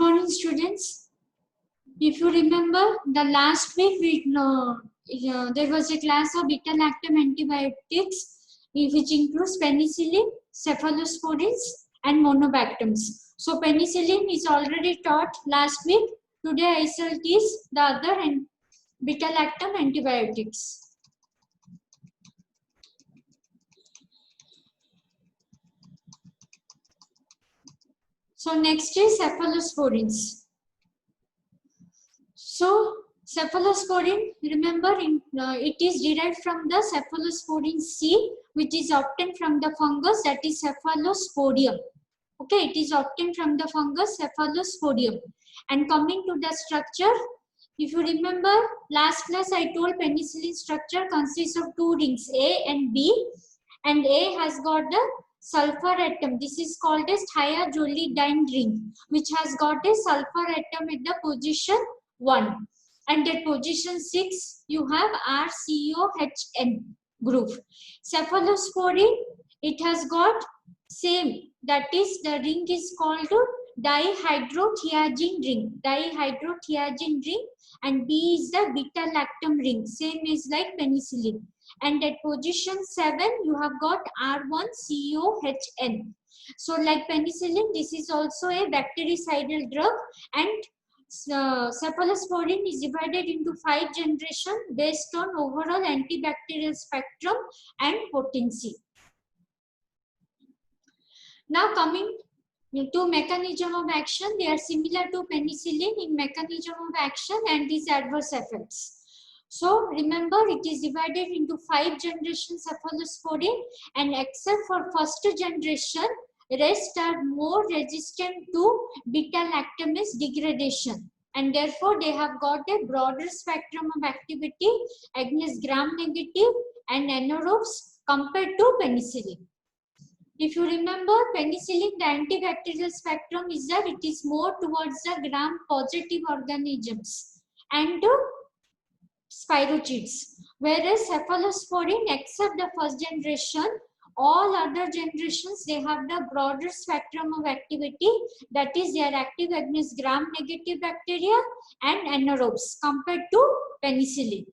morning, students. If you remember, the last week there was a class of beta-lactam antibiotics, which includes penicillin, cephalosporins, and monobactams. So penicillin is already taught last week. Today I shall teach the other and beta-lactam antibiotics. So next is cephalosporins. So cephalosporin, remember, it is derived from the cephalosporin C, which is obtained from the fungus, that is Cephalosporium. Okay, it is obtained from the fungus Cephalosporium. And coming to the structure, if you remember, last class I told penicillin structure consists of two rings, A and B, and A has got the sulfur atom. This is called as thiazolidine ring, which has got a sulfur atom at the position 1. And at position 6, you have RCOHN group. Cephalosporin, it has got same, that is the ring is called dihydrothiazine ring. Dihydrothiazine ring, and B is the beta-lactam ring, same is like penicillin. And at position 7, you have got R1COHN. So like penicillin, this is also a bactericidal drug, and cephalosporin is divided into 5 generations based on overall antibacterial spectrum and potency. Now coming to mechanism of action, they are similar to penicillin in mechanism of action and these adverse effects. So remember, it is divided into 5 generations cephalosporin, and except for first generation, rest are more resistant to beta-lactamase degradation, and therefore they have got a broader spectrum of activity against gram-negative and anaerobes compared to penicillin. If you remember, penicillin, the antibacterial spectrum is that it is more towards the gram-positive organisms and spirochetes, whereas cephalosporin, except the first generation, all other generations, they have the broader spectrum of activity, that is they are active against gram-negative bacteria and anaerobes compared to penicillin.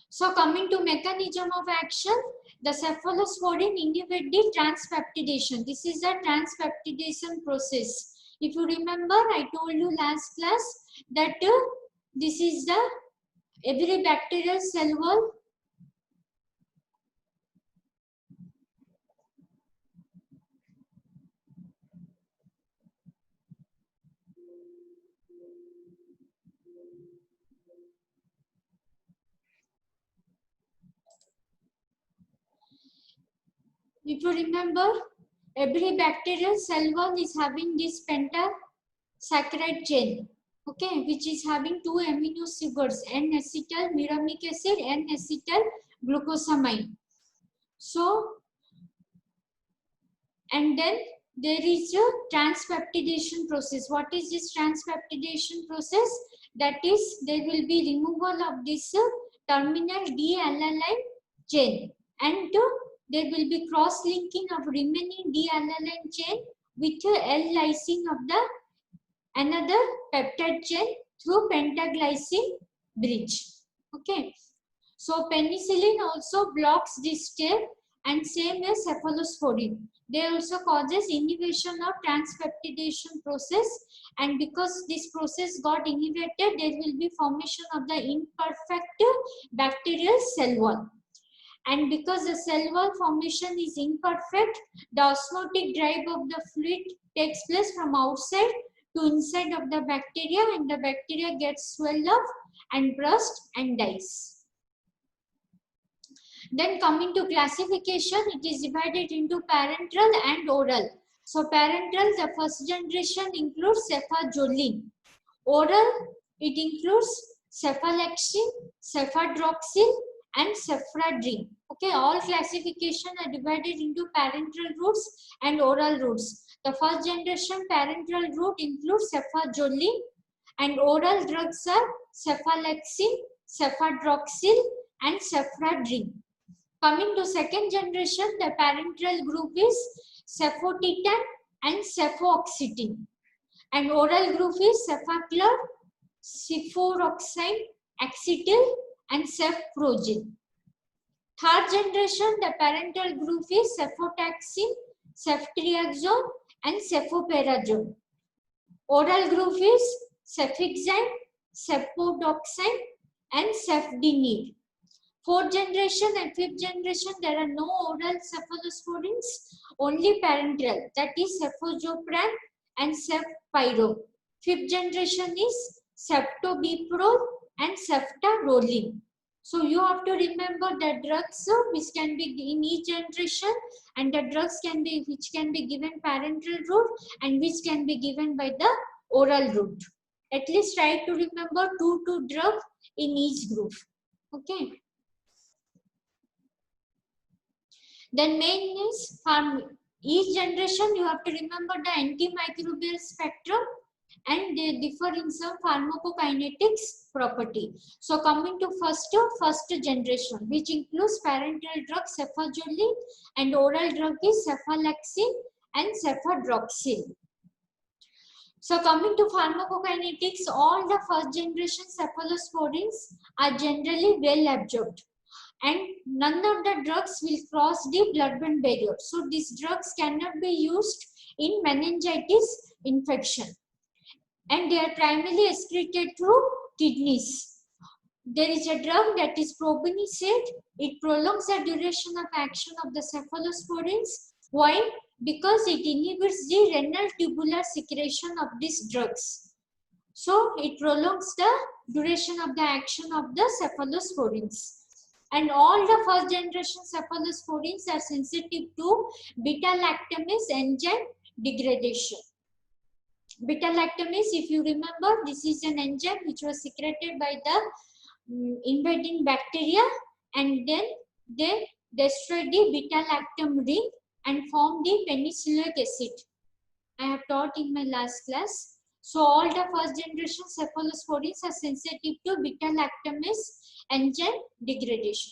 So coming to mechanism of action, the cephalosporin inhibit the transpeptidation. This is the transpeptidation process. If you remember, I told you last class that this is the every bacterial cell wall. If you remember, every bacterial cell wall is having this pentasaccharide chain, okay, which is having 2 amino sugars, N-acetyl muramic acid and N-acetyl glucosamine. So, and then there is a transpeptidation process. What is this transpeptidation process? That is, there will be removal of this terminal D-alanine chain, and there will be cross-linking of remaining D-alanine chain with L-lysine of the another peptide chain through pentaglycine bridge. Okay. So penicillin also blocks this step, and same as cephalosporin. They also causes inhibition of transpeptidation process, and because this process got inhibited, there will be formation of the imperfect bacterial cell wall. And because the cell wall formation is imperfect, the osmotic drive of the fluid takes place from outside to inside of the bacteria, and the bacteria gets swelled up and burst and dies. Then coming to classification, it is divided into parenteral and oral. So parenteral, the first generation includes cefazolin. Oral, it includes cephalexin, cefadroxil, and cephadrine. Okay, all classification are divided into parenteral routes and oral routes. The first generation parenteral route includes cefazolin, and oral drugs are cephalexin, cefadroxil, and cephadrine. Coming to second generation, the parenteral group is cefotetan, and cefoxitin. And oral group is cefaclor, cefuroxime, acetyl, and cefprozil. Third generation, the parental group is cefotaxime, ceftriaxone, and cefoperazone. Oral group is cefixime, cefodoxime, and cefdinir. Fourth generation and fifth generation, there are no oral cephalosporins, only parenteral, that is cefazopram and cefpirone. Fifth generation is ceftobiprole and ceftaroline. So you have to remember the drugs which can be in each generation, and the drugs which can be given parenteral route and which can be given by the oral route. At least try to remember 2 drugs in each group. Okay. Then main is each generation you have to remember the antimicrobial spectrum, and they differ in some pharmacokinetics property. So coming to first generation, which includes parenteral drug cefazolin and oral drug is cefalexin and cefadroxil. So coming to pharmacokinetics, all the first generation cephalosporins are generally well absorbed, and none of the drugs will cross the blood-brain barrier. So these drugs cannot be used in meningitis infection, and they are primarily excreted through kidneys. There is a drug that is probenecid. It prolongs the duration of action of the cephalosporins. Why? Because it inhibits the renal tubular secretion of these drugs. So it prolongs the duration of the action of the cephalosporins. And all the first generation cephalosporins are sensitive to beta-lactamase enzyme degradation. Beta-lactamase, if you remember, this is an enzyme which was secreted by the invading bacteria, and then they destroy the beta-lactam ring and form the penicilloic acid. I have taught in my last class. So all the first generation cephalosporins are sensitive to beta-lactamase enzyme degradation.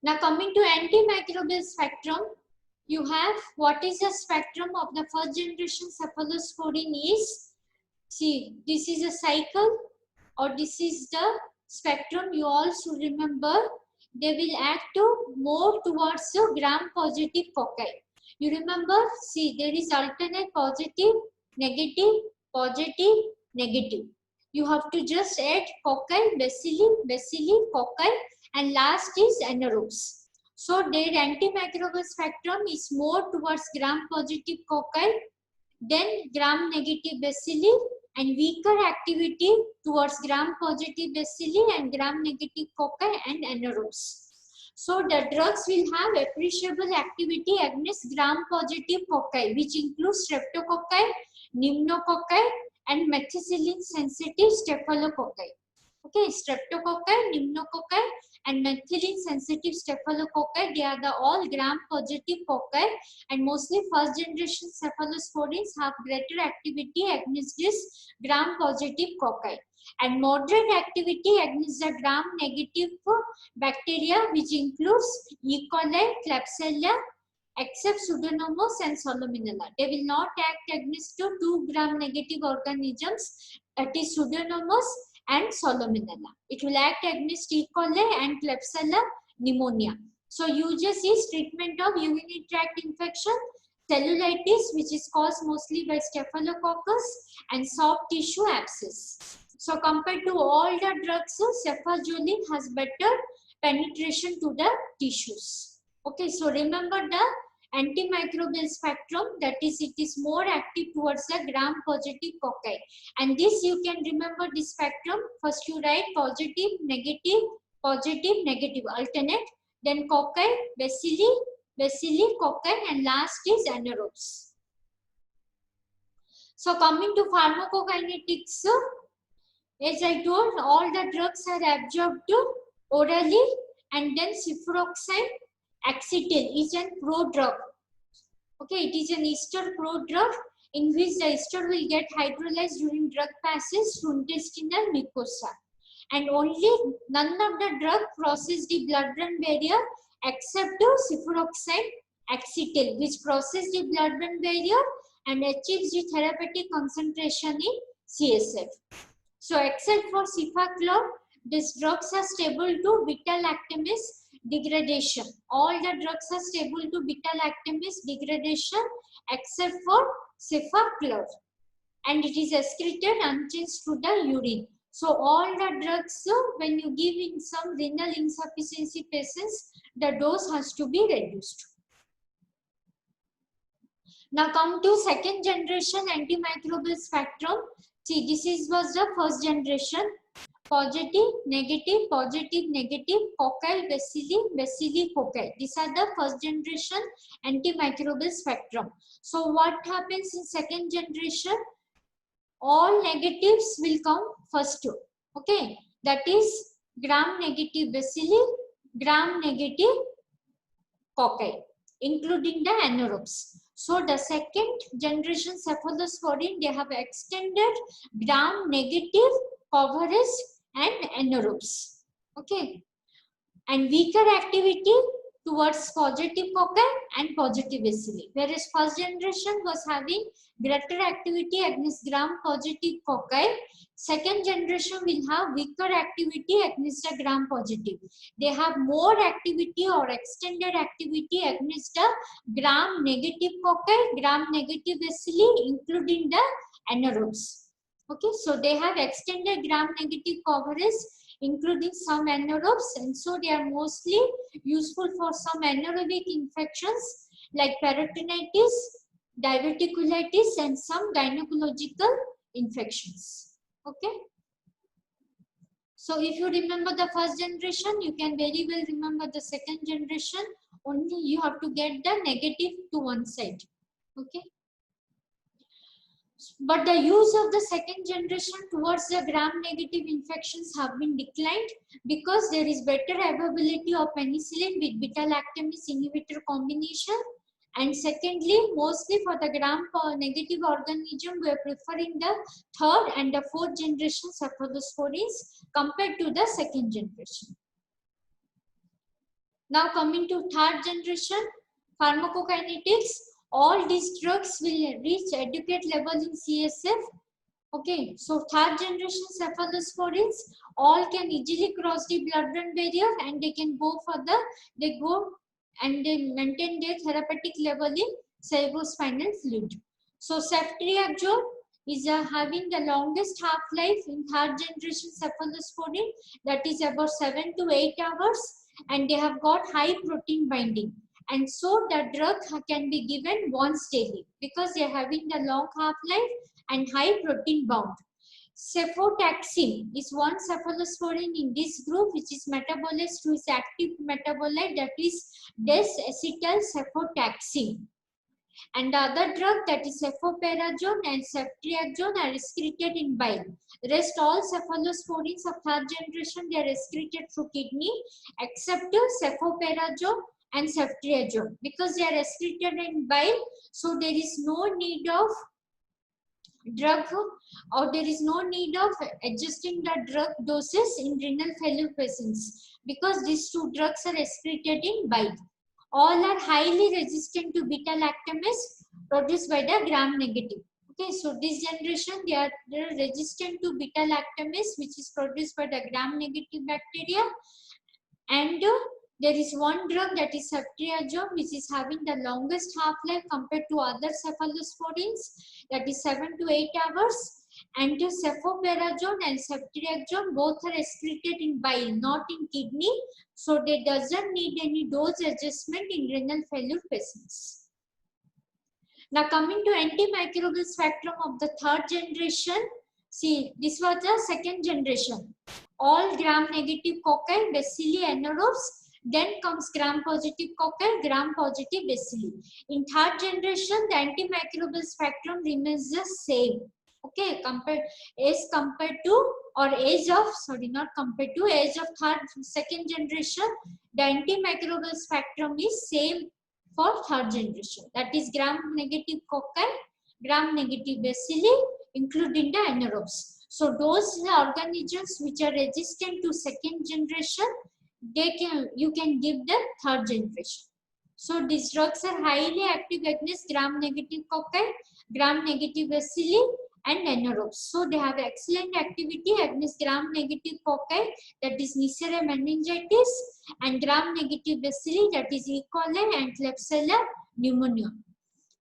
Now coming to antimicrobial spectrum, you have what is the spectrum of the first generation cephalosporin is. See, this is a cycle, or this is the spectrum. You all should remember, they will act more towards the gram-positive cocci. You remember, see, there is alternate positive, negative, positive, negative. You have to just add cocci, bacilli, cocci, and last is anaerobes. So their antimicrobial spectrum is more towards gram-positive cocci, then gram-negative bacilli, and weaker activity towards gram-positive bacilli and gram-negative cocci and anaerobes. So the drugs will have appreciable activity against gram-positive cocci, which includes streptococci, pneumococci, and methicillin-sensitive staphylococci. Okay, streptococci, pneumococci, and methicillin-sensitive staphylococci, they are the all gram-positive cocci, and mostly first-generation cephalosporins have greater activity against this gram-positive cocci, and moderate activity against the gram-negative bacteria, which includes E. coli, Klebsiella, except Pseudomonas and Salmonella. They will not act against 2 gram-negative organisms, that is Pseudomonas and Salmonella. It will act against E. coli and Klebsiella pneumonia. So uses is treatment of urinary tract infection, cellulitis, which is caused mostly by Staphylococcus, and soft tissue abscess. So compared to all the drugs, cefazolin has better penetration to the tissues. Okay, so remember the antimicrobial spectrum, that is, it is more active towards the gram-positive cocci. And this you can remember this spectrum. First you write positive, negative, alternate, then cocci, bacilli, cocci, and last is anaerobes. So coming to pharmacokinetics, as I told, all the drugs are absorbed orally, and then ciprofloxacin acetyl is a prodrug. Okay, it is an ester prodrug in which the ester will get hydrolyzed during drug passage through intestinal mucosa. And only none of the drug crosses the blood-brain barrier except the ciprofloxacin acetyl, which crosses the blood-brain barrier and achieves the therapeutic concentration in CSF. So except for cefaclor, these drugs are stable to beta-lactamase degradation. All the drugs are stable to beta-lactamase degradation except for cefaclor, and it is excreted unchanged to the urine. So all the drugs, when you give in some renal insufficiency patients, the dose has to be reduced. Now come to second generation antimicrobial spectrum. See, was the first generation. Positive, negative, cocci, bacilli, cocci. These are the first generation antimicrobial spectrum. So what happens in second generation? All negatives will come first. Okay, that is gram negative bacilli, gram negative cocci, including the anaerobes. So the second generation cephalosporin, they have extended gram negative coverage and anaerobes. Okay, and weaker activity towards positive cocci and positive bacilli, whereas first generation was having greater activity against gram positive cocci. Second generation will have weaker activity against the gram positive. They have more activity or extended activity against the gram negative cocci, gram negative bacilli, including the anaerobes. Okay, so they have extended gram negative coverage, including some anaerobes, and so they are mostly useful for some anaerobic infections like peritonitis, diverticulitis, and some gynecological infections. Okay, so if you remember the first generation, you can very well remember the second generation. Only you have to get the negative to one side. Okay, but the use of the second generation towards the gram negative infections have been declined because there is better availability of penicillin with beta lactamase inhibitor combination. And secondly, mostly for the gram negative organism, we are preferring the third and the fourth generation cephalosporins compared to the second generation. Now coming to third generation pharmacokinetics, all these drugs will reach adequate level in CSF. Okay, so third generation cephalosporins all can easily cross the blood-brain barrier and they can go further. They go and they maintain their therapeutic level in cerebrospinal fluid. So ceftriaxone is having the longest half-life in third generation cephalosporin, that is about 7 to 8 hours, and they have got high protein binding. And so the drug can be given once daily because they are having the long half-life and high protein bound. Cefotaxime is one cephalosporin in this group which is metabolized to its active metabolite, that is des-acetyl cefotaxime. And the other drug, that is cefoperazone and ceftriaxone, are excreted in bile. Rest all cephalosporins of third generation, they are excreted through kidney except cefoperazone and ceftriaxone because they are excreted in bile. So there is no need of drug, or there is no need of adjusting the drug doses in renal failure patients because these two drugs are excreted in bile. All are highly resistant to beta lactamase produced by the gram negative. Okay, so this generation they are resistant to beta lactamase which is produced by the gram negative bacteria, and there is one drug, that is ceftriaxone, which is having the longest half-life compared to other cephalosporins, that is 7 to 8 hours. And cefoperazone and ceftriaxone both are excreted in bile, not in kidney. So they doesn't need any dose adjustment in renal failure patients. Now coming to antimicrobial spectrum of the third generation. See, this was the second generation. All gram negative cocci, bacilli, anaerobes. Then comes gram positive cocci, gram positive bacilli. In third generation, the antimicrobial spectrum remains the same. Okay, compared to, or age of, sorry, not compared to, age of second generation, the antimicrobial spectrum is same for third generation. That is gram negative cocci, gram negative bacilli, including the anaerobes. So those organisms which are resistant to second generation, you can give the third generation. So these drugs are highly active against gram-negative cocci, gram-negative bacilli, and anaerobes. So they have excellent activity against gram-negative cocci, that is Neisseria meningitis, and gram-negative bacilli, that is E. coli and Klebsiella pneumoniae.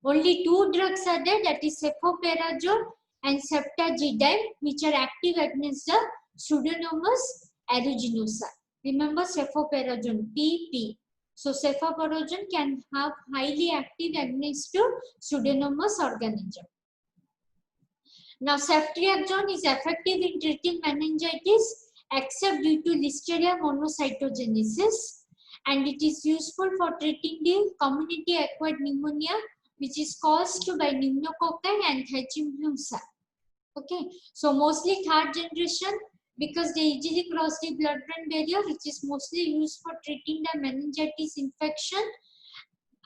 Only two drugs are there, that is cefoperazone and ceftazidime, which are active against the Pseudomonas aeruginosa. Remember cefoperazone, PP. So cefoperazone can have highly active against Pseudomonas organism. Now ceftriaxone is effective in treating meningitis except due to Listeria monocytogenesis, and it is useful for treating the community acquired pneumonia which is caused by pneumococci and H. influenza. Okay, so mostly third generation because they easily cross the blood-brain barrier, which is mostly used for treating the meningitis infection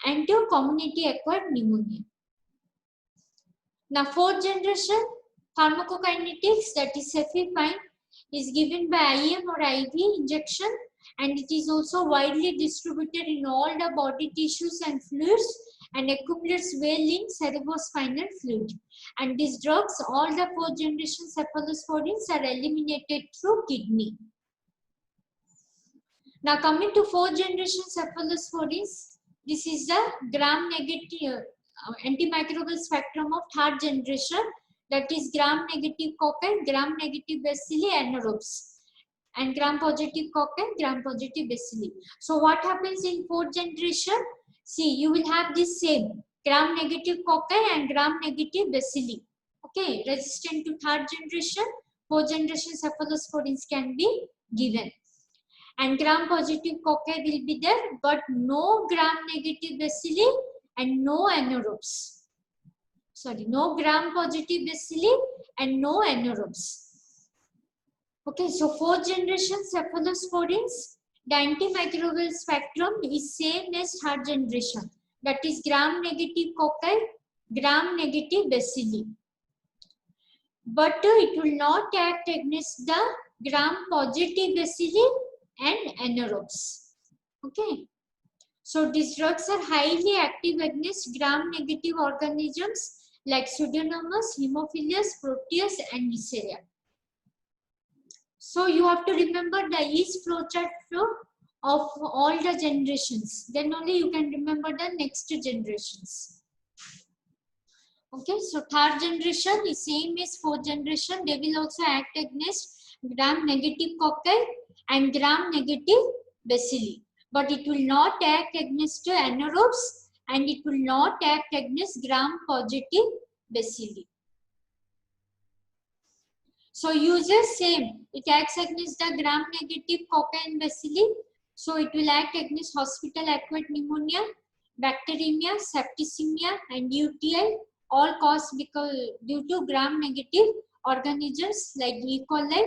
and to community acquired pneumonia. Now fourth generation pharmacokinetics, that is cefepime, is given by IM or IV injection, and it is also widely distributed in all the body tissues and fluids and accumulates well in cerebrospinal fluid. And these drugs, all the fourth generation cephalosporins, are eliminated through kidney. Now coming to fourth generation cephalosporins, this is the gram-negative antimicrobial spectrum of third generation, that is gram-negative cocci, gram-negative bacilli, anaerobes, and gram-positive cocci, gram-positive bacilli. So what happens in fourth generation? See, you will have this same gram-negative cocci and gram-negative bacilli. Okay, resistant to third generation, fourth generation cephalosporins can be given. And gram-positive cocci will be there, but no gram-negative bacilli and no anaerobes. Sorry, no gram-positive bacilli and no anaerobes. Okay, so fourth generation cephalosporins, the antimicrobial spectrum is same as third generation. That is gram-negative cocci, gram-negative bacilli. But it will not act against the gram-positive bacilli and anaerobes. Okay. So these drugs are highly active against gram-negative organisms like Pseudomonas, Haemophilus, Proteus, and Neisseria. So you have to remember the yeast flowchart flow of all the generations. Then only you can remember the next generations. Okay, so third generation is same as fourth generation. They will also act against gram-negative cocci and gram-negative bacilli. But it will not act against anaerobes and it will not act against gram-positive bacilli. So uses same. It acts against the gram-negative cocci and bacilli. So it will act against hospital-acquired pneumonia, bacteremia, septicemia, and UTI, all caused because due to gram-negative organisms like E. coli,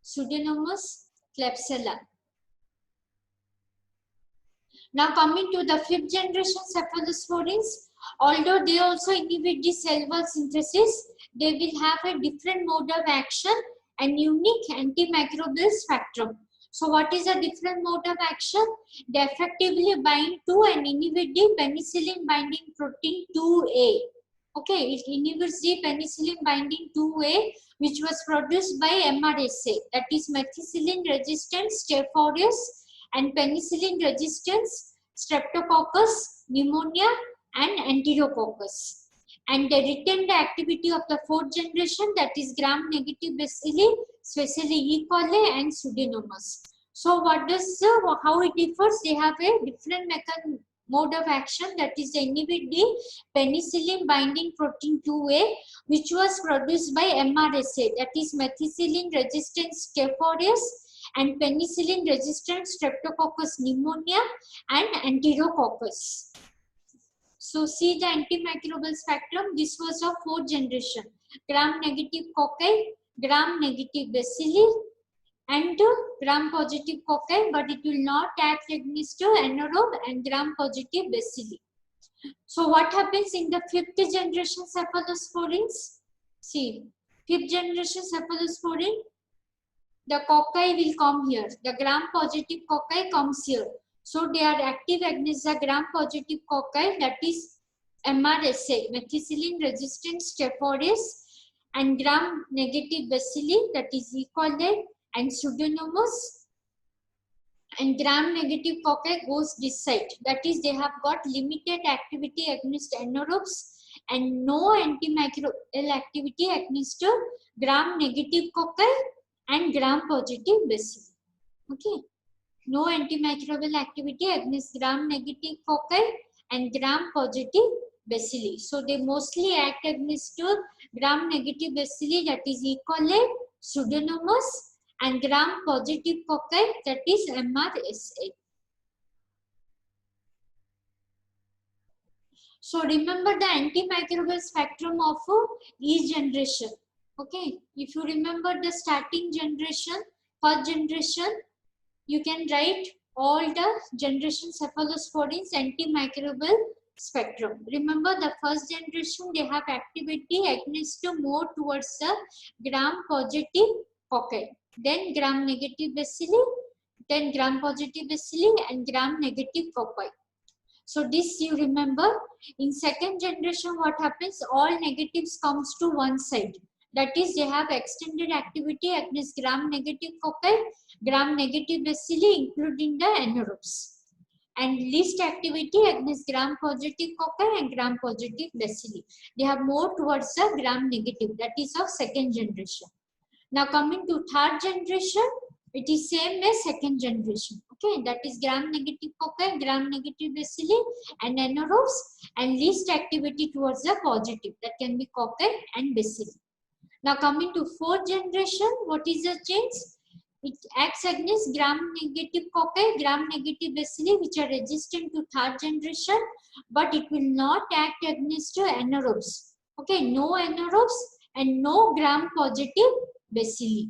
Pseudomonas, Klebsiella. Now coming to the fifth generation cephalosporins, although they also inhibit the cell wall synthesis, they will have a different mode of action and unique antimicrobial spectrum. So what is a different mode of action? They effectively bind to and inhibit the penicillin binding protein 2A. Okay, it inhibits the penicillin binding 2A, which was produced by MRSA, that is methicillin resistant Staph aureus and penicillin resistance Streptococcus pneumonia and Enterococcus. And they retain the activity of the fourth generation, that is gram-negative bacilli, especially E. coli and Pseudomonas. So what does, how it differs? They have a different mode of action, that is they inhibit the penicillin binding protein 2A, which was produced by MRSA, that is methicillin resistant Staph aureus and penicillin resistant Streptococcus pneumonia and Enterococcus. So see the antimicrobial spectrum. This was of fourth generation. Gram-negative cocci, gram-negative bacilli, and gram-positive cocci, but it will not act against anaerobe and gram-positive bacilli. So what happens in the fifth generation cephalosporins? See, fifth generation cephalosporin, the cocci will come here. The gram-positive cocci comes here. So they are active against the gram-positive cocci, that is MRSA, methicillin resistant Staph aureus, and gram-negative bacilli, that is E. coli and Pseudomonas, and gram-negative cocci goes this side. That is, they have got limited activity against anaerobes and no antimicrobial activity against gram-negative cocci and gram-positive bacilli. Okay. No antimicrobial activity against gram-negative cocci and gram-positive bacilli. So they mostly act against gram-negative bacilli, that is E. coli, Pseudomonas, and gram-positive cocci, that is MRSA. So remember the antimicrobial spectrum of each generation. Okay, if you remember the starting generation, first generation, you can write all the generation cephalosporins antimicrobial spectrum. Remember the first generation, they have activity against more towards the gram-positive cocci, then gram-negative bacilli, then gram-positive bacilli, and gram-negative cocci. So this you remember. In second generation, what happens? All negatives comes to one side. That is, they have extended activity against gram-negative cocci, gram-negative bacilli, including the anaerobes, and least activity against gram-positive cocci and gram-positive bacilli. They have more towards the gram-negative. That is of second generation. Now coming to third generation, it is same as second generation. Okay, that is gram-negative cocci, gram-negative bacilli, and anaerobes, and least activity towards the positive. That can be cocci and bacilli. Now coming to fourth generation, what is the change? It acts against gram-negative cocci, gram-negative bacilli, which are resistant to third generation, but it will not act against anaerobes. Okay, no anaerobes and no gram-positive bacilli.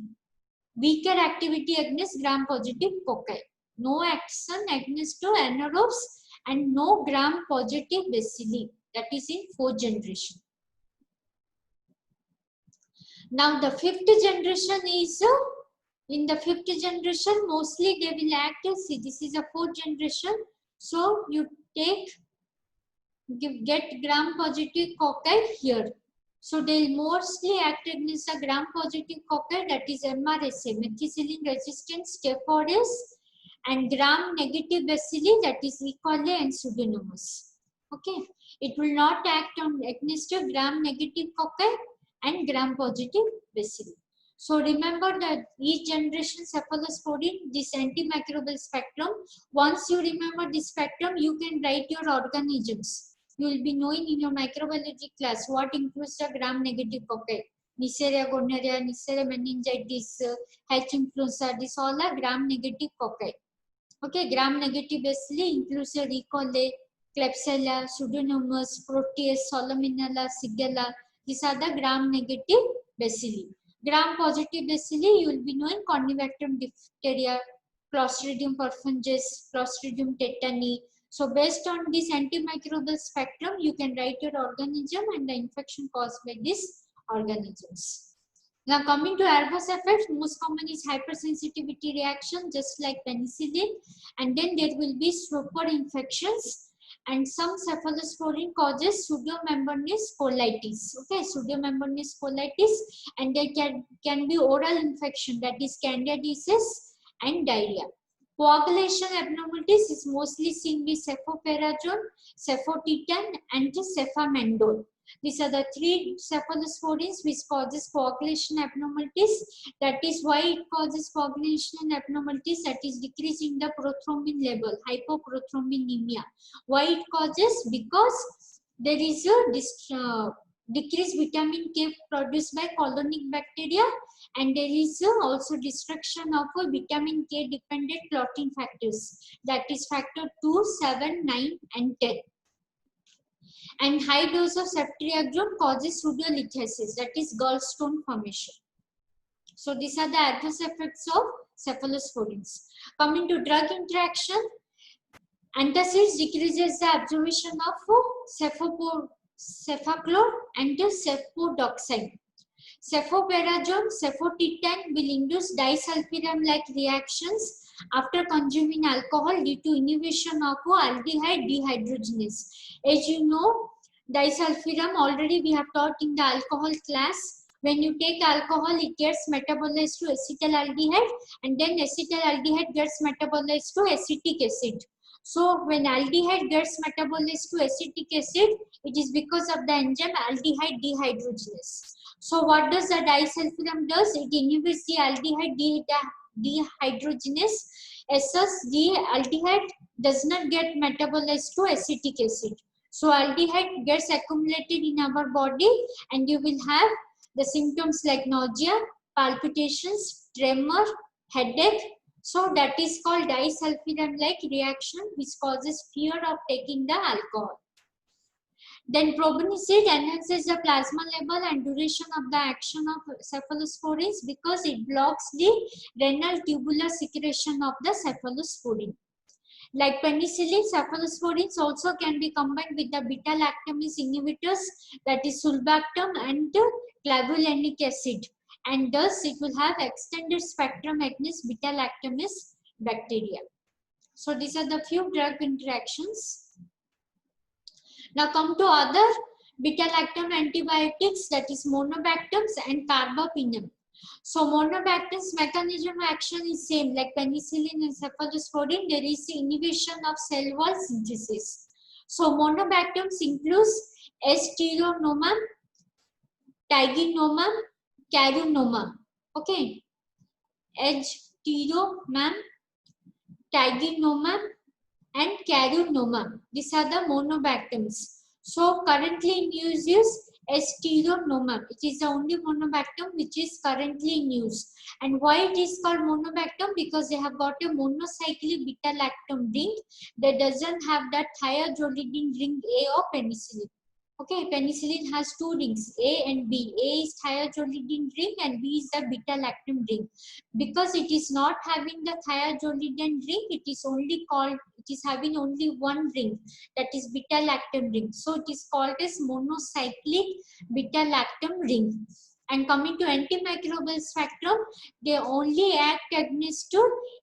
Weaker activity against gram-positive cocci. No action against anaerobes and no gram-positive bacilli. That is in fourth generation. Now the fifth generation is, in the fifth generation, mostly they will act as, see, this is a fourth generation. So you get gram-positive cocci here. So they will mostly act against the gram-positive cocci, that is MRSA, methicillin resistant Staph aureus, and gram-negative bacilli, that is E. coli and Pseudomonas. Okay, it will not act on against gram-negative cocci and gram-positive bacilli. So remember that each generation cephalosporin, this antimicrobial spectrum. Once you remember this spectrum, you can write your organisms. You will be knowing in your microbiology class what includes the gram-negative cocci. Neisseria gonorrhea, Neisseria meningitis, H. influenza, this all are gram-negative cocci. Okay, gram-negative bacilli includes E. coli, Klebsiella, Pseudomonas, Proteus, Salmonella, Shigella. These are the gram-negative bacilli. Gram-positive bacilli, you will be knowing Corynebacterium diphtheria, Clostridium perfringens, Clostridium tetani. So based on this antimicrobial spectrum, you can write your organism and the infection caused by these organisms. Now coming to adverse effects, most common is hypersensitivity reaction, just like penicillin, and then there will be super infections, and some cephalosporin causes pseudomembranous colitis. Okay, pseudomembranous colitis, and there can be oral infection, that is candidiasis and diarrhea. Coagulation abnormalities is mostly seen with cefpoperazone, cefotetan, and cefamendol. These are the three cephalosporins which causes coagulation abnormalities. That is why it causes coagulation abnormalities, that is decrease in the prothrombin level, hypoprothrombemia. Why it causes? Because there is a decreased vitamin K produced by colonic bacteria, and there is also destruction of vitamin K dependent clotting factors, that is factor 2, 7, 9 and 10. And high dose of ceftriaxone causes pseudolithiasis, that is gallstone formation. So these are the adverse effects of cephalosporins. Coming to drug interaction, antacids decreases the absorption of cefaclor and cefodoxime. Cefpoperazone, cefotetan will induce disulfiram-like reactions after consuming alcohol due to inhibition of aldehyde dehydrogenase. As you know, disulfiram already we have taught in the alcohol class. When you take alcohol, it gets metabolized to acetaldehyde, and then acetaldehyde gets metabolized to acetic acid. So when aldehyde gets metabolized to acetic acid, it is because of the enzyme aldehyde dehydrogenase. So what does the disulfiram does? It inhibits the aldehyde dehydrogenase. As such, the aldehyde does not get metabolized to acetic acid. So aldehyde gets accumulated in our body, and you will have the symptoms like nausea, palpitations, tremor, headache. So that is called disulfiram-like reaction, which causes fear of taking the alcohol. Then probenecid enhances the plasma level and duration of the action of cephalosporins because it blocks the renal tubular secretion of the cephalosporin. Like penicillin, cephalosporins also can be combined with the beta-lactamase inhibitors, that is sulbactam and clavulanic acid, and thus it will have extended spectrum against beta-lactamase bacteria. So these are the few drug interactions. Now come to other beta-lactam antibiotics, that is monobactams and carbapenem. So monobactam's mechanism of action is same like penicillin and cephalosporin. There is inhibition of cell wall synthesis. So monobactams includes Asteronomum, Tigenomum, Carunomum. Okay, Asteronomum, Tigenomum, and Carunomum. These are the monobactams. So currently in use is Asteronomum. It is the only monobactam which is currently in use. And why it is called monobactam? Because they have got a monocyclic beta-lactam ring that doesn't have that thiazolidine ring A of penicillin. Okay, penicillin has two rings, A and B. A is thiazolidine ring and B is the beta-lactam ring. Because it is not having the thiazolidine ring, it is having only one ring, that is beta-lactam ring. So it is called as monocyclic beta-lactam ring. And coming to antimicrobial spectrum, they only act against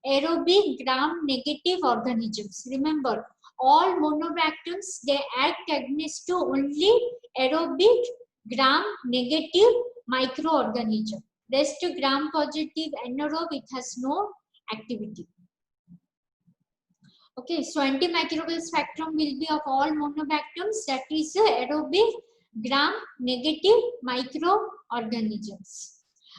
aerobic gram-negative organisms. Remember, all monobactams, they act against only aerobic gram-negative microorganism. Rest gram-positive anaerobe, it has no activity. Okay, so antimicrobial spectrum will be of all monobactams, that is aerobic gram-negative microorganisms.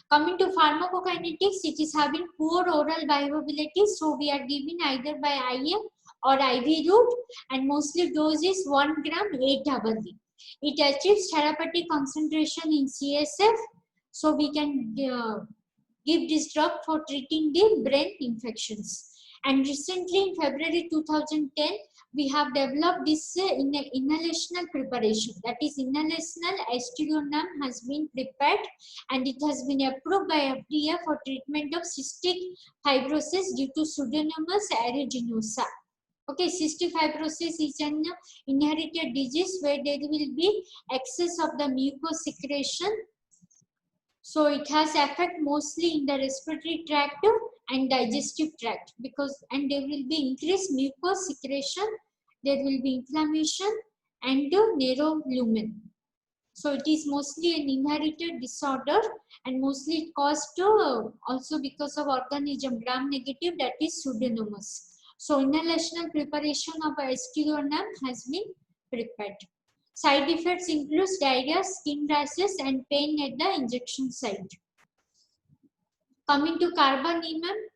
Coming to pharmacokinetics, it is having poor oral bioavailability, so we are giving either by IM or IV route, and mostly dose is 1 gram 8 hourly. It achieves therapeutic concentration in CSF, so we can give this drug for treating the brain infections. And recently in February 2010, we have developed this inhalational preparation, that is inhalational Asteronomum has been prepared and it has been approved by FDA for treatment of cystic fibrosis due to Pseudomonas aeruginosa. Okay, cystic fibrosis is an inherited disease where there will be excess of the mucous secretion. So it has effect mostly in the respiratory tract and digestive tract, and there will be increased mucous secretion, there will be inflammation and narrow lumen. So it is mostly an inherited disorder and mostly caused also because of organism gram-negative, that is Pseudomonas. So inhalational preparation of Asteronomum has been prepared. Side effects include diarrhea, skin rashes and pain at the injection site. Coming to carbapenem,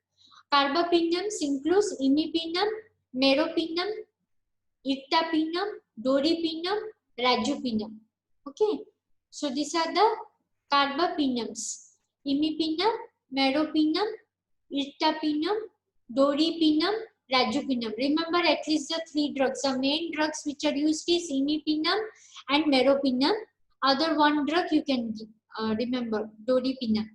carbapenem includes imipenem, meropenem, ertapenem, doripenem, rajupenem. Okay, so these are the carbapenems: imipenem, meropenem, ertapenem, doripenem, rajupenem. Remember at least the three drugs. The main drugs which are used is imipenem and meropenem. Other one drug you can remember, doripenem.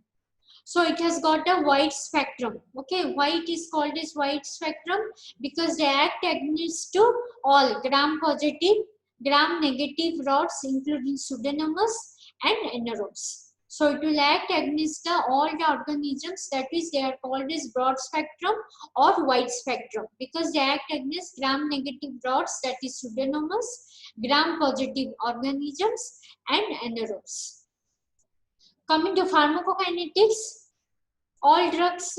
So it has got a wide spectrum. Okay, why it is called as wide spectrum? Because they act against to all gram-positive, gram-negative rods, including Pseudomonas and anaerobes. So it will act against all the organisms, that is they are called as broad spectrum or wide spectrum, because they act against gram negative rods, that is pseudomonas, gram positive organisms and anaerobes. Coming to pharmacokinetics, all drugs,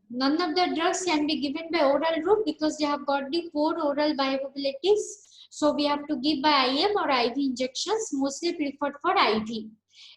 none of the drugs can be given by oral route because they have got the poor oral bioavailabilities. So we have to give by IM or IV injections, mostly preferred for IV.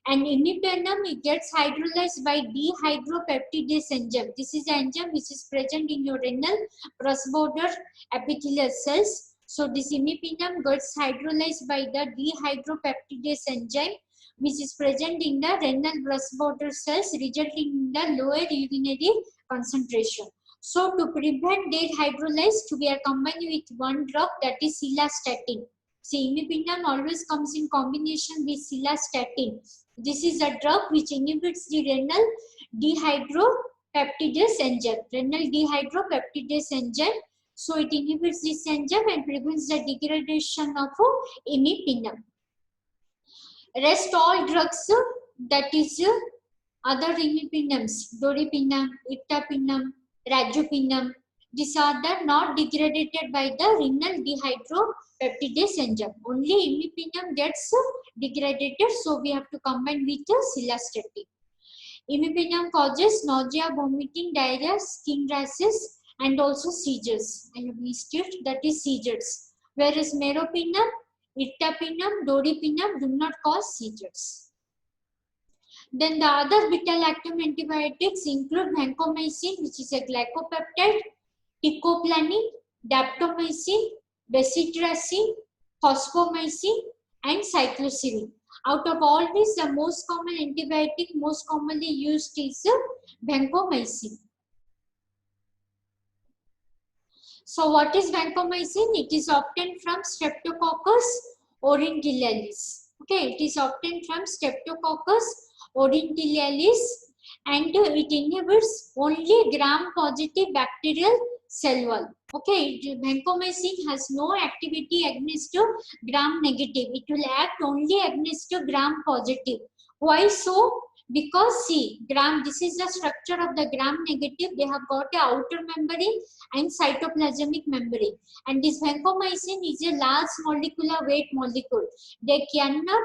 And imipenem, it gets hydrolyzed by dehydropeptidase enzyme. This is the enzyme which is present in your renal pus border epithelial cells. So this imipenem gets hydrolyzed by the dehydropeptidase enzyme, which is present in the renal pus border cells, resulting in the lower urinary concentration. So to prevent their hydrolysis, we are combined with one drug, that is cilastatin. See, imipenem always comes in combination with cilastatin. This is a drug which inhibits the renal dehydropeptidase enzyme. Renal dehydropeptidase enzyme. So it inhibits this enzyme and prevents the degradation of imipenem. Rest all drugs, that is other imipenems, doripenem, iptapenem, rajupenem, these are the not degraded by the renal dehydropeptidase enzyme. Only imipenem gets degraded, so we have to combine with cilastatin. Imipenem causes nausea, vomiting, diarrhea, skin rashes and also seizures. I have missed it, that is seizures. Whereas meropenem, iptapenem, doripenem do not cause seizures. Then the other beta-lactam antibiotics include vancomycin, which is a glycopeptide, teicoplanin, daptomycin, bezitracin, fosfomycin, and cycloserine. Out of all these, the most common antibiotic most commonly used is vancomycin. So what is vancomycin? It is obtained from Streptococcus orientalalis. Okay, it is obtained from Streptococcus orientalalis, and it inhibits only gram-positive bacterial cell wall. Okay, vancomycin has no activity against gram-negative. It will act only against gram-positive. Why so? Because see, this is the structure of the gram-negative. They have got a outer membrane and cytoplasmic membrane. And this vancomycin is a large molecular weight molecule. They cannot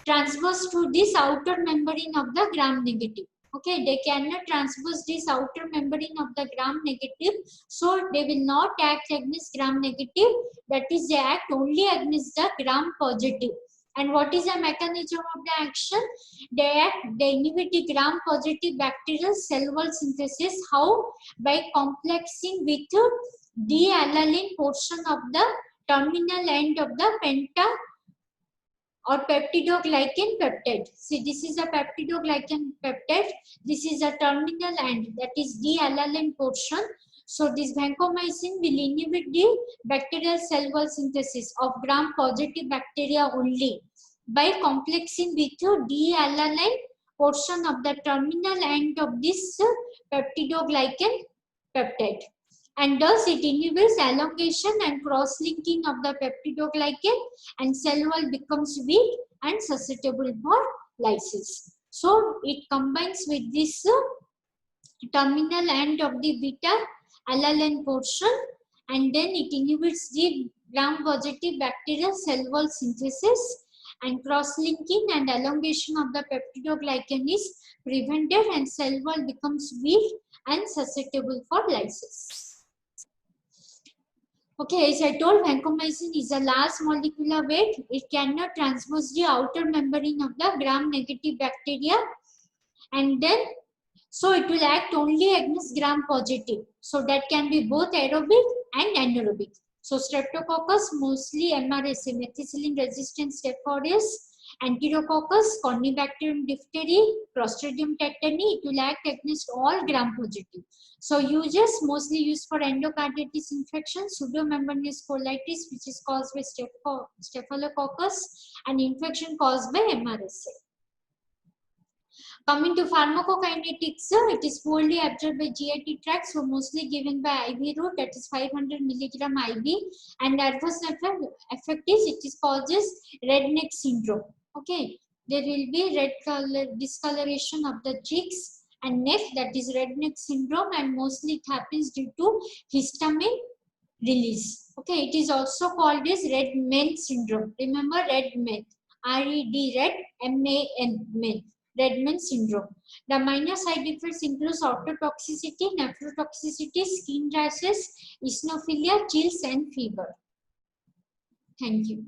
transverse to this outer membrane of the gram-negative. Okay, they cannot transverse this outer membrane of the gram-negative, so they will not act against gram-negative. That is, they act only against the gram-positive. And what is the mechanism of the action? They inhibit the gram-positive bacterial cell wall synthesis. How? By complexing with D-alanine portion of the terminal end of the penta or peptidoglycan peptide. See, this is a peptidoglycan peptide. This is a terminal end, that is D-alanine portion. So this vancomycin will inhibit the bacterial cell wall synthesis of gram-positive bacteria only by complexing with D-alanine portion of the terminal end of this peptidoglycan peptide. And thus it inhibits elongation and cross-linking of the peptidoglycan, and cell wall becomes weak and susceptible for lysis. So it combines with this terminal end of the beta-alanine portion, and then it inhibits the gram-positive bacterial cell wall synthesis, and cross-linking and elongation of the peptidoglycan is prevented, and cell wall becomes weak and susceptible for lysis. Okay, as I told, vancomycin is a large molecular weight. It cannot transverse the outer membrane of the gram-negative bacteria, and then so it will act only against gram-positive. So that can be both aerobic and anaerobic. So Streptococcus, mostly MRSA, methicillin-resistant Staph aureus, Enterococcus, Corynebacterium diphtheria, Clostridium tetani, it will act against all gram-positive. So uses mostly used for endocarditis infection, pseudomembranous colitis, which is caused by Staphylococcus, and infection caused by MRSA. Coming to pharmacokinetics, it is poorly absorbed by GIT tract, so mostly given by IV route, that is 500 milligram IV, and adverse effect is it is causes red neck syndrome. Okay, there will be red color discoloration of the cheeks and neck, that is red neck syndrome, and mostly it happens due to histamine release. Okay, it is also called as red man syndrome. Remember red man, R-E-D, red, M-A-N, man, red man syndrome. The minor side effects include ototoxicity, nephrotoxicity, skin rashes, eosinophilia, chills, and fever. Thank you.